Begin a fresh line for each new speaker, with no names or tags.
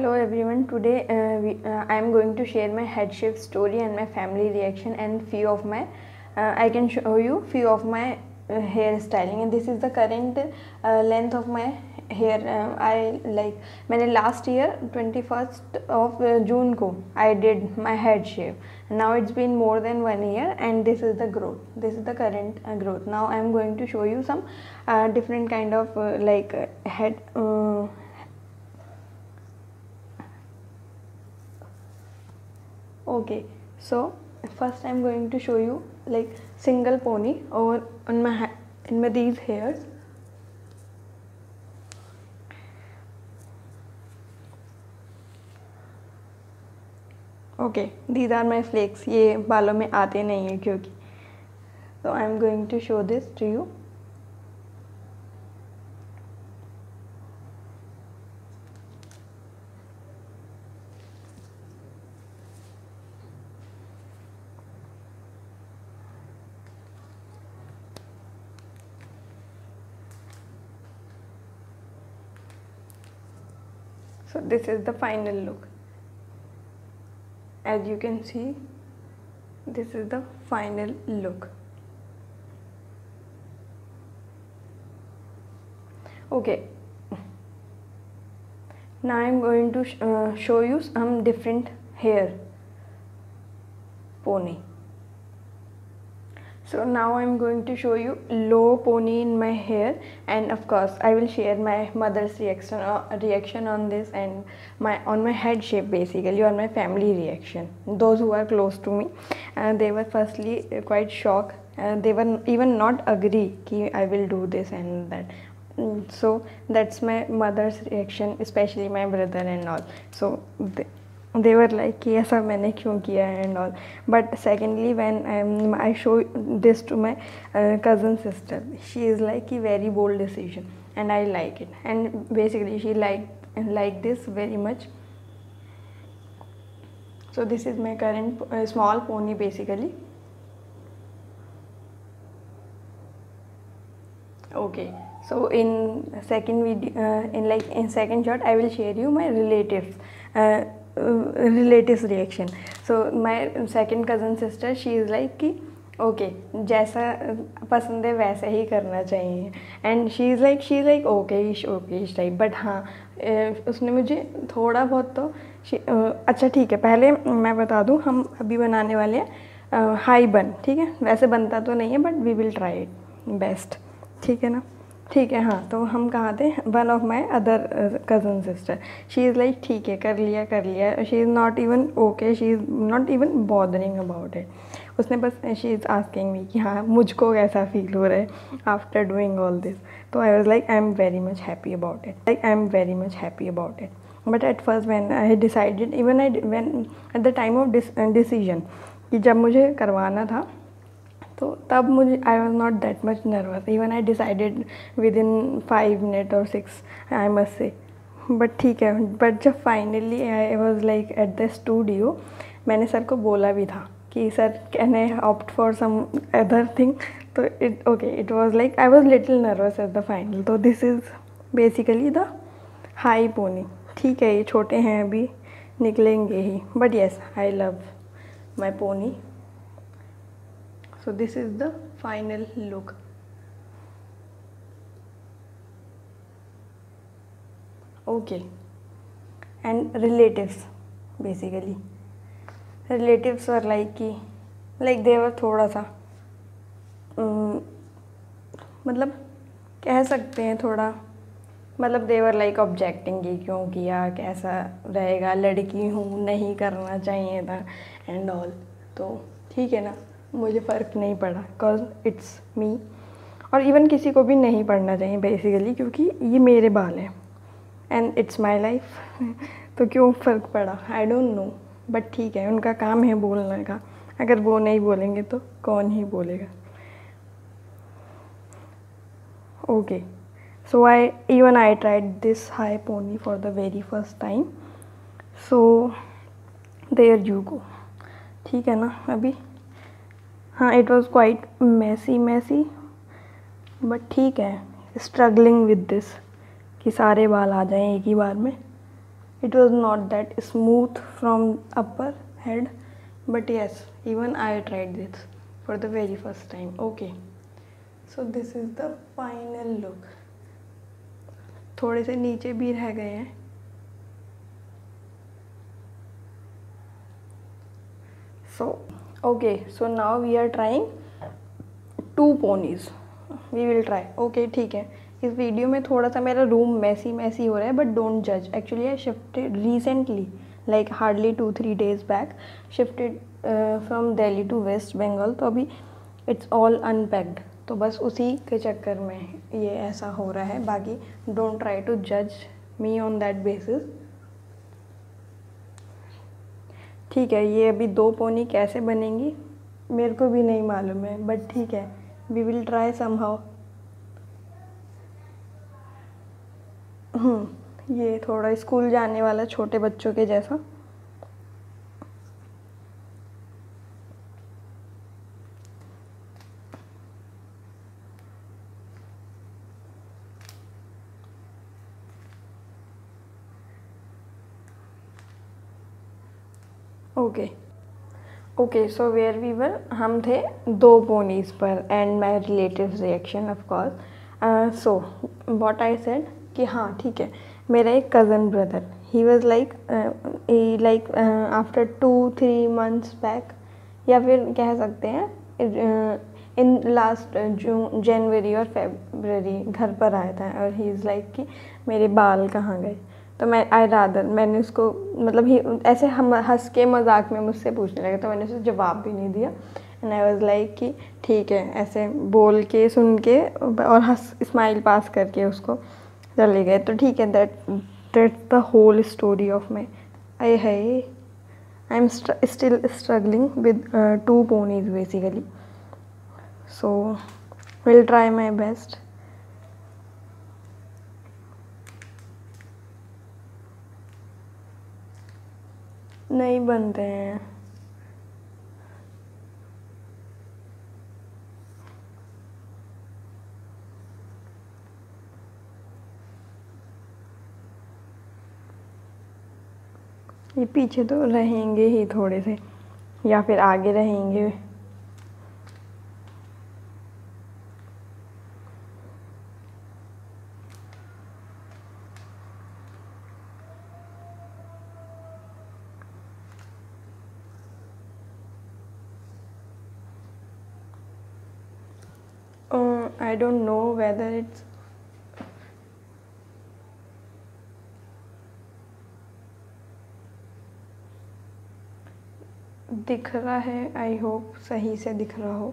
Hello everyone. Today I am going to share my headship story and my family reaction and few of my I can show you few of my hair styling, and this is the current length of my hair. I like मैंने last year 21st of June को I did my head shave. Now it's been more than 1 year and this is the growth. This is the current growth. Now I am going to show you some different kind of head. Okay, so first I'm going to show you like single pony over on my in my these hairs. Okay, these are my flakes. ये बालों में आते नहीं है क्योंकि. So I'm going to show this to you. So this is the final look. As you can see, this is the final look. Okay, now I am going to show you some different hair pony. So now I am going to show you low pony in my hair, and of course I will share my mother's reaction on this, and on my head shape, basically on my family reaction. Those who are close to me, they were firstly quite shocked. They were even not agree कि I will do this and that. So that's my mother's reaction, especially my brother and all. So they were like कि ऐसा मैंने क्यों किया and all. But secondly, when I show this to my cousin sister, she is like a very bold decision and I like it, and basically she like this very much. So this is my current small pony basically. Okay, so in second video, in second shot, I will share you my relatives reaction. So my second cousin sister, she is like कि okay, जैसा पसंद है वैसा ही करना चाहिए, and she is like okay type. But हाँ, उसने मुझे थोड़ा बहुत तो अच्छा ठीक है. पहले मैं बता दूँ, हम अभी बनाने वाले हैं हाई बन. ठीक है, वैसे बनता तो नहीं है but we will try it best. ठीक है ना, ठीक है. हाँ, तो हम कहाँ थे, one of my other cousin sister, she is like ठीक है कर लिया. She is not even okay, she is not even bothering about it. उसने बस शी इज़ आस्किंग मी कि हाँ मुझको कैसा फील हो रहा है आफ्टर डूइंग ऑल दिस. तो I was like I am very much happy about it. But at first when I decided, even when at the time of decision, कि जब मुझे करवाना था तो तब मुझे I was not that much nervous. Even I decided within 5 minute और 6, I must say. But ठीक है, बट जब finally I was like at the studio, मैंने सर को बोला भी था कि sir can I opt for some other thing. तो it was like I was little nervous at the final. तो this is basically the high pony. ठीक है, ये छोटे हैं अभी, निकलेंगे ही, but yes I love my pony. So this is the final look. Okay, and relatives basically. Relatives were like they were थोड़ा सा मतलब कह सकते हैं थोड़ा, मतलब they were like objecting कि क्यों किया, कैसा रहेगा, लड़की हूँ, नहीं करना चाहिए था and all. तो ठीक है ना, मुझे फ़र्क नहीं पड़ा बिकॉज इट्स मी, और इवन किसी को भी नहीं पढ़ना चाहिए बेसिकली, क्योंकि ये मेरे बाल हैं एंड इट्स माय लाइफ. तो क्यों फ़र्क पड़ा, आई डोंट नो. बट ठीक है, उनका काम है बोलने का. अगर वो नहीं बोलेंगे तो कौन ही बोलेगा. Okay, so I tried this high pony for the very first time. So there you go. ठीक है ना, अभी हाँ, it was quite messy but ठीक है. स्ट्रगलिंग विद दिस कि सारे बाल आ जाएं एक ही बार में. It was not that smooth from upper head, but yes, even I tried this for the very first time. Okay, so this is the final look. थोड़े से नीचे भी रह गए हैं. So okay, so now we are trying 2 ponies. We will try. Okay, ठीक है. इस वीडियो में थोड़ा सा मेरा रूम मैसी हो रहा है, बट डोंट जज. Actually I shifted recently, like hardly 2-3 days back, shifted from Delhi to West Bengal. तो अभी इट्स ऑल अनपैक्ड. तो बस उसी के चक्कर में ये ऐसा हो रहा है. बाकी डोंट ट्राई टू जज मी ऑन दैट बेसिस. ठीक है, ये अभी 2 पोनी कैसे बनेंगी मेरे को भी नहीं मालूम है, बट ठीक है, वी विल ट्राई समहाउ. ये थोड़ा स्कूल जाने वाला छोटे बच्चों के जैसा. Okay, so where we were, हम थे 2 पोनीज पर and my relatives reaction of course. So what I said कि हाँ ठीक है, मेरा एक cousin brother, he was like after 2-3 months back, या फिर कह सकते हैं इन लास्ट जनवरी और फेबररी घर पर आया था. और ही इज़ लाइक कि मेरे बाल कहाँ गए. तो मैंने उसको मतलब ही ऐसे हम हंस के मजाक में मुझसे पूछने लगे, तो मैंने उसे जवाब भी नहीं दिया. एंड आई वाज लाइक कि ठीक है, ऐसे बोल के सुन के और हंस स्माइल पास करके उसको चले गए. तो ठीक है, that's the whole story of my. I am still struggling with 2 ponies basically. So will try my best. नहीं बनते हैं. ये पीछे तो रहेंगे ही थोड़े से, या फिर आगे रहेंगे. I don't know whether it's दिख रहा है. आई होप सही से दिख रहा हो.